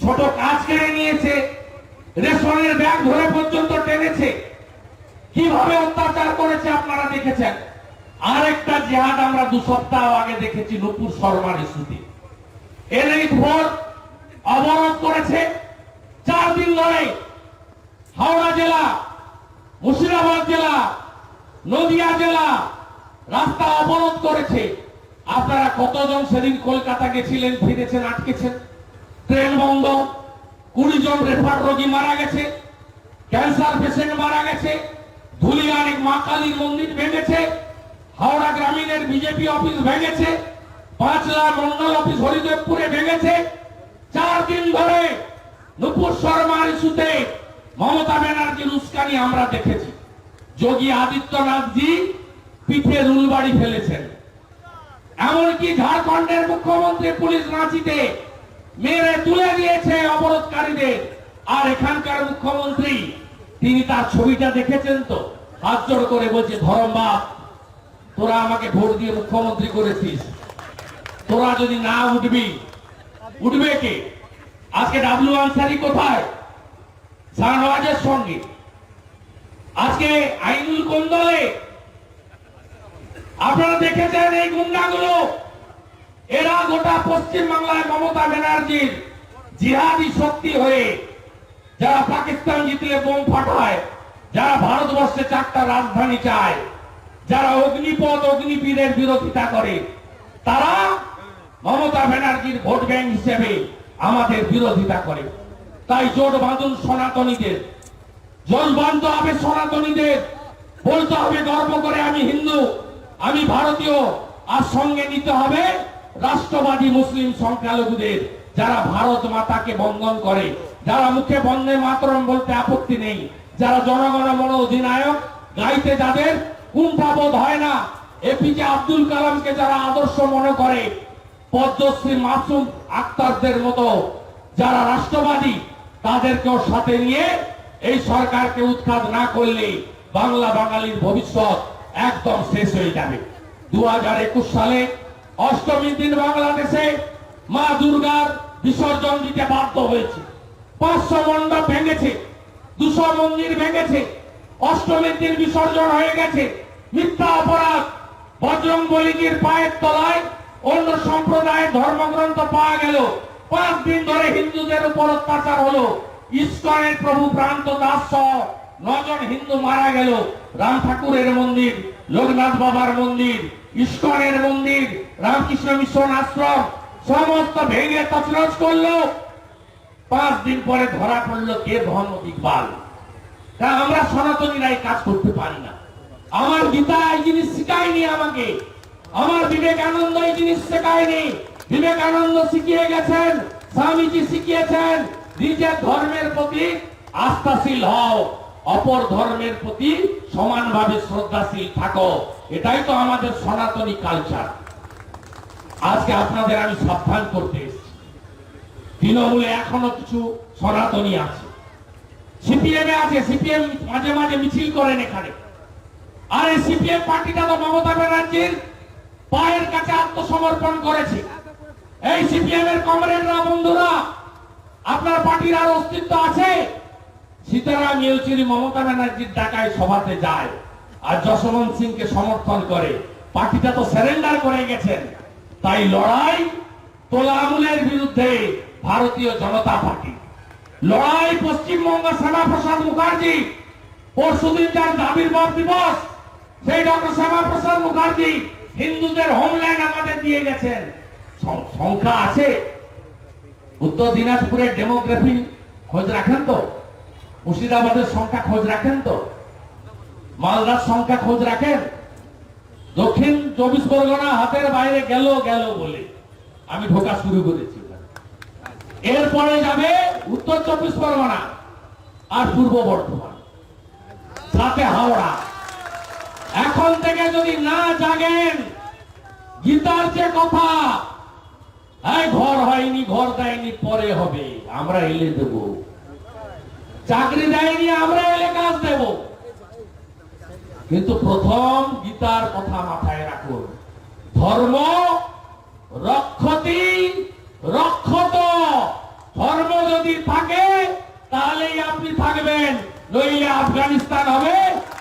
ছোট কাজ কেড়ে নিয়েছে, রেশনের ব্যাগ ধরে পর্যন্ত টেনেছে, কিভাবে অত্যাচার করেছে আপনারা দেখেছেন। আরেকটা জিহাদ আমরা 2 সপ্তাহ আগে দেখেছি নুপুর শর্মার ইস্যুতে। এনএইচ 4 অবরোধ করেছে 4 দিন ধরে। হাওড়া জেলা, মুর্শিদাবাদ জেলা, নদিয়া জেলা রাস্তা অবরোধ করেছে। আপনারা কতজন সেদিন কলকাতা গেছিলেন, ফিরেছেন, আটকেছেন। ট্রেন বন্ধ, 20 জন রেফার রোগী মারা গেছে, ক্যান্সার পেশেন্ট মারা গেছে, ধুলিয়ানের মা কালীর মন্দির ভেঙেছে, হাওড়া গ্রামীণের বিজেপি অফিস ভেঙেছে, 5 মন্ডল অফিস হরিদেবপুরে ভেঙেছে। 4 দিন ধরে নুপুর শর্মার ইস্যুতে মমতা ব্যানার্জির উস্কানি আমরা দেখেছি। যোগী আদিত্যনাথজি পিঠে রুলবাড়ি ফেলেছেন। এমনকি ঝাড়খণ্ডের মুখ্যমন্ত্রী পুলিশ রাঁচিতে মেরে তুলে দিয়েছে অবরোধকারীদের। আর এখানকার মুখ্যমন্ত্রী তিনি তার ছবিটা দেখেছেন তো, হাত জোড় করে বলছে, ধরম বাপ, তোরা আমাকে ভোট দিয়ে মুখ্যমন্ত্রী করেছিস, তোরা যদি না উঠবি, উঠবে কে? আজকে ডাবলু আনসারি কোথায়? শাহনওয়াজের সঙ্গে। আজকে আইনুল কোন দলে? আপনারা দেখেছেন এই গুন্ডাগুলো, এরা গোটা পশ্চিম বাংলায় মমতা ব্যানার্জির জিহাদি শক্তি হয়ে, যারা পাকিস্তান জিতলে বোম ফাটায়, যারা ভারতবর্ষে 4টা রাজধানী চায়, যারা অগ্নিপথ অগ্নিবীরের বিরোধিতা করে, তারা মমতা ব্যানার্জির ভোট ব্যাংক হিসেবে আমাদের বিরোধিতা করে। তাই জোট বাঁধুন সনাতনীদের, জোট বাঁধতে হবে সনাতনীদের, বলতে হবে গর্ব করে আমি হিন্দু, আমি ভারতীয়। আর সঙ্গে নিতে হবে রাষ্ট্রবাদী মুসলিম সংখ্যালঘুদের, যারা ভারত মাতাকে বন্দন করে, যারা মুখে বন্দে মাতরম বলতে আপত্তি নেই, যারা জনগণ মন অধিনায়ক গাইতে যাদের কুণ্ঠাবোধ হয় না, এপিজে আব্দুল কালামকে যারা আদর্শ মনে করে, পদ্মশ্রী মাসুম আক্তারদের মতো যারা রাষ্ট্রবাদী, তাদেরকেও সাথে নিয়ে এই সরকারকে উৎখাত না করলে বাংলা বাঙালির ভবিষ্যৎ একদম শেষ হয়ে যাবে। 2021 সালে অষ্টমীর দিন বাংলাদেশে মা দুর্গার বিসর্জন দিতে বাধ্য হয়েছে। 500 মণ্ডপ ভেঙেছে, 200 মন্দির ভেঙেছে, অষ্টমীর দিন বিসর্জন হয়ে গেছে। মিথ্যা অপরাধ। বজরংবলীজির পায়ের তলায় অন্য সম্প্রদায়ের ধর্মগ্রন্থ পাওয়া গেল। 5 দিন ধরে হিন্দুদের উপর অত্যাচার হলো। ইস্কনের প্রভু প্রান্ত দাস সহ 9 জন হিন্দু মারা গেল। রাম ঠাকুরের মন্দির, লোকনাথ বাবার মন্দির, ইস্কনের মন্দির, রামকৃষ্ণ মিশন আশ্রম সমস্ত ভেঙে তছনছ করলো। 5 দিন পরে ধরা পড়লো কে ধর্ম ইকবাল। তা আমরা সনাতনীরাই কাজ করতে পারি না। আমার গীতা এই জিনিস শিখায়নি আমাকে, আমার বিবেকানন্দ এই জিনিস শেখায়নি। বিবেকানন্দ শিখিয়ে গেছেন, স্বামীজি শিখিয়েছেন, নিজের ধর্মের প্রতি আস্থাশীল হও, অপর ধর্মের প্রতি সমানভাবে শ্রদ্ধাশীল থাকো। এটাই তো আমাদের সনাতনী কালচার। আজকে আপনাদের আমি সাবধান করতে এসেছি, তৃণমূলে এখনো কিছু সনাতনী আছে, সিপিএম আছে। সিপিএম মাঝে মাঝে মিছিল করেন এখানে। আর এই সিপিএম পার্টিটা তো মমতা ব্যানার্জির পায়ের কাছে আত্মসমর্পণ করেছে। এই সিপিএম এর কমরেডরা, বন্ধুরা, আপনার পার্টির আর অস্তিত্ব আছে? সীতারাম ইয়েচুরি মমতা ব্যানার্জির ডাকায় সভাতে যায় আর যশবন্ত সিংকে সমর্থন করে। পার্টিটা তো সারেন্ডার করে গেছেন। তাই লড়াই তোলামূলের বিরুদ্ধে ভারতীয় জনতা পার্টি, লড়াই পশ্চিমবঙ্গ শ্যামাপ্রসাদ মুখার্জি, পরশুদিন যার আবির্ভাব দিবস, সেই ডক্টর শ্যামাপ্রসাদ মুখার্জি হিন্দুদের হোমল্যান্ড আমাদের দিয়ে গেছেন। সংখ্যা আছে। উত্তর দিনাজপুরের ডেমোগ্রাফি খোঁজ রাখেন তো? মুর্শিদাবাদের সংখ্যা খোঁজ রাখেন তো? মালদার সংখ্যা খোঁজ রাখেন? দক্ষিণ 24 পরগনা হাতের বাইরে গেল গেল বলে আমি ঢোকা শুরু করেছি। এরপরে যাবে উত্তর 24 পরগনা আর পূর্ব বর্ধমান, সাথে হাওড়া। এখন থেকে যদি না জাগেন, গীতার যে কথা, ঘর হয়নি, ঘর দেয়নি, পরে হবে, আমরা এলে দেব। চাকরি দেয়নি, আমরা এলে কাজ দেব। কিন্তু প্রথম গীতার কথা মাথায় রাখুন, ধর্ম রক্ষতি রক্ষত। ধর্ম যদি থাকে তাহলেই আপনি থাকবেন, নইলে আফগানিস্তান হবে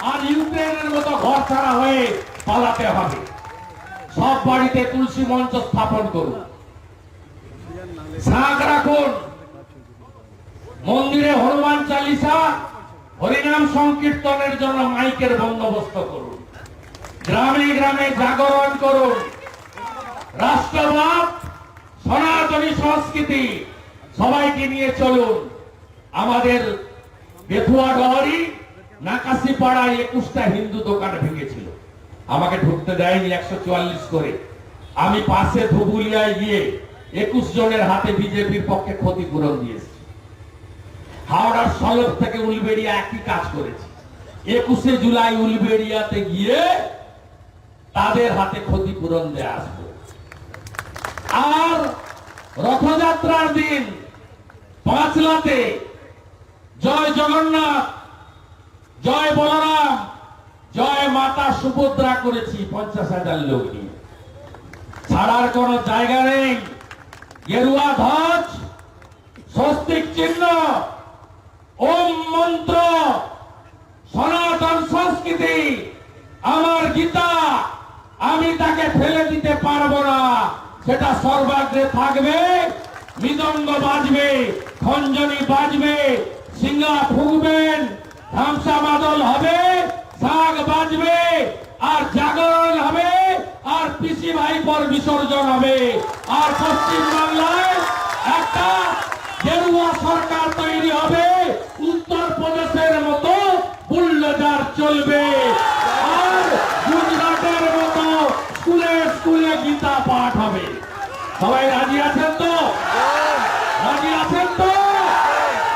আর ইউক্রেনের মতো ঘর ছাড়া হয়ে পালাতে হবে। সব বাড়িতে তুলসী মঞ্চ স্থাপন করুন, শাঁখ রাখুন, মন্দিরে হনুমান চালিসা, হরিনাম সংকীর্তনের জন্য মাইকের বন্দোবস্ত করুন, গ্রামে গ্রামে জাগরণ করুন। রাষ্ট্রবাদ, সনাতনী সংস্কৃতি সবাইকে নিয়ে চলুন। আমাদের বেথুয়া ডহরি নাকাশি পাড়ায় 21টা হিন্দু দোকান ভেঙেছিল, আমাকে ঢুকতে দেয়নি 144 করে। আমি পাশে ধুবুলিয়ায় গিয়ে 21 জনের হাতে বিজেপির পক্ষে ক্ষতিপূরণ দিয়েছি। হাওড়ার সলভ থেকে উলবেড়িয়া একই কাজ করেছি। 21শে জুলাই উলবেড়িয়াতে গিয়ে তাদের হাতে ক্ষতিপূরণ দিয়ে আসবো। আর রথযাত্রার দিন পাঁচলাতে জয় জগন্নাথ জয় বলরাম, জয় মাতা সুভদ্রা করেছি 50,000 লোক নিয়ে। ছাড়ার কোন জায়গা নেই। গেরুয়া ধ্বজ, স্বস্তিক চিহ্ন, ওম মন্ত্র, সনাতন সংস্কৃতি, আমার গীতা, আমি তাকে ফেলে দিতে পারবো না। সেটা সর্বাগ্রে থাকবে। মৃদঙ্গ বাজবে, খঞ্জনি বাজবে, সিঙ্গা ফুঁকবেন, ধামসা মাদল হবে, শাক বাজবে, আর জাগরণ হবে, আর পিসি ভাই পর বিসর্জন হবে। আর পশ্চিম বাংলায় একটা গেরুয়া সরকার তৈরি হবে। উত্তর প্রদেশের মতো বুল্ডোজার চলবে, আর গুজরাটের মতো স্কুলে স্কুলে গীতা পাঠ হবে। সবাই রাজি আছেন তো? রাজি আছেন তো?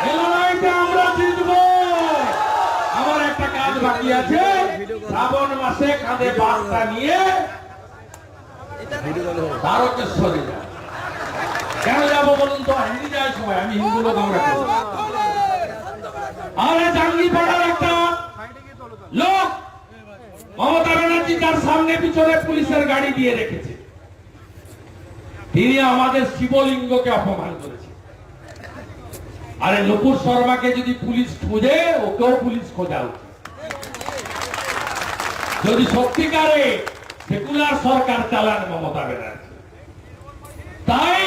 এই লড়াইতে আমরা জিতবো। আমার একটা কাজ বাকি আছে। শ্রাবণ মাসে কাঁধে বার্তা নিয়ে তারকেশ্বরে যাব। কেন যাবো বলুন তো? হিন্দি যায় সময়, আমি হিন্দু লোক, আমরা আরে জাঙ্গিপাড়ার একটা লোক মমতা ব্যানার্জি তার সামনে পিছনে পুলিশের গাড়ি দিয়ে রেখেছে। তিনি আমাদের শিবলিঙ্গকে অপমান করেছে। আরে নুপুর শর্মাকে যদি পুলিশ খোঁজে, ওকেও পুলিশ খোঁজা উচিত। যদি সত্যিকারে সেকুলার সরকার চালান মমতা ব্যানার্জি। তাই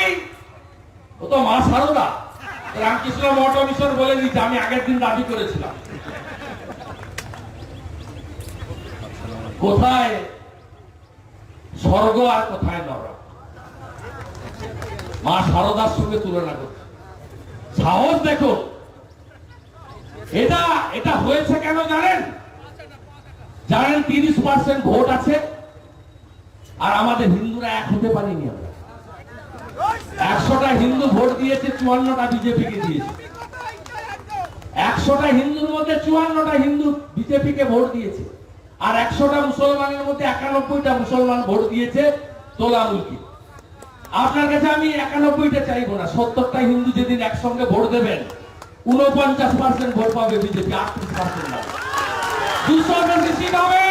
ও তো মা সারদা, রামকৃষ্ণ মঠ মিশন বলে দিচ্ছে। আমি আগের দিন দাবি করেছিলাম, কোথায় স্বর্গ আর কোথায় নরক, মা সারদার সঙ্গে তুলনা করছে। সাহস দেখো। এটা হয়েছে কেন জানেন? 30% ভোট আছে, আর আমাদের হিন্দুরা এক হতে পারিনি। আমরা 100টা হিন্দু ভোট দিয়েছে, 54টা বিজেপিকে দিয়েছে। 100টা হিন্দুর মধ্যে 54টা হিন্দু বিজেপিকে ভোট দিয়েছে, আর 100টা মুসলমানের মধ্যে 91টা মুসলমান ভোট দিয়েছে তোলামুলকি। আপনার কাছে আমি 91টা চাইবো না, 70টা হিন্দু যেদিন একসঙ্গে ভোট দেবেন 49% ভোট পাবে বিজেপি, 38% না, 200 বেশি পাবে।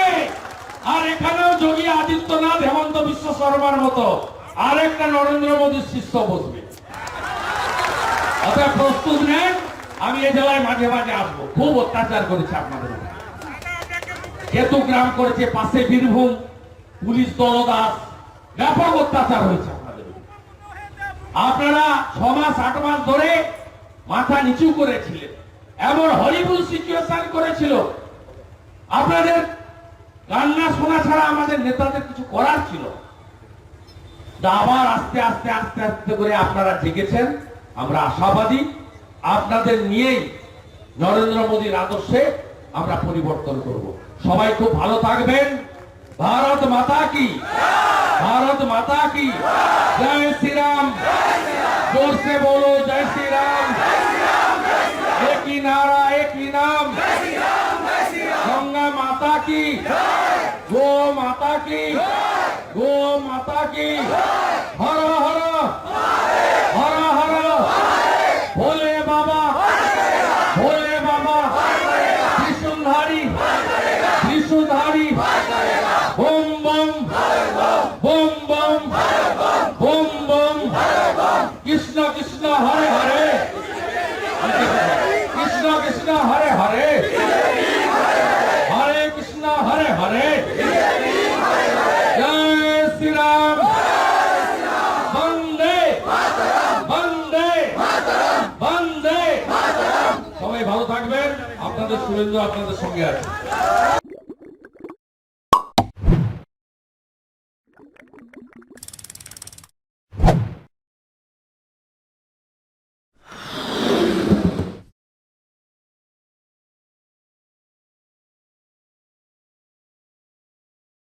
আর এখানেও যোগী আদিত্যনাথ, হেমন্ত বিশ্ব শর্মার মতো আরেকটা নরেন্দ্র মোদীর শিষ্য বসবে। অতএব প্রস্তুত নেন। আমি এই জেলায় মাঝে মাঝে আসবো। খুব অত্যাচার করেছে আপনাদের, কেতুগ্রাম করেছে, পাশে বীরভূম, পুলিশ দলদাস, ব্যাপক অত্যাচার হয়েছে আপনাদের। আপনারা 6 মাস 8 মাস ধরে মাথা নিচু করেছিলেন, এমন হরিবুল সিচুয়েশন করেছিল। আপনাদের কান্না শোনা ছাড়া আমাদের নেতাদের কিছু করার ছিল। আবার আস্তে আস্তে আস্তে আস্তে করে আপনারা জেগেছেন। আমরা আশাবাদী আপনাদের নিয়েই নরেন্দ্র মোদীর আদর্শে আমরা পরিবর্তন করব। সবাই খুব ভালো থাকবেন। ভারত মাতা কি, ভারত মাতা কি জয় শ্রীরাম। जोर से बोलो जय श्री राम। एक ही नारा, एक ही नाम, गंगा माता की, गो माता की, गो माता की। हर हर हर हर भोले बाबा, भोले बाबा, त्रिशूलधारी, त्रिशूलधारी, बम बम बम बम बम बम। कृष्ण कृष्ण हरे हरे, कृष्ण कृष्ण हरे हरे, हरे कृष्ण हरे हरे। जय श्री राम। वंदे वंदे वंदे। সবাই ভালো থাকবেন। আপনাদের শুভেন্দু আপনাদের সঙ্গে আছে।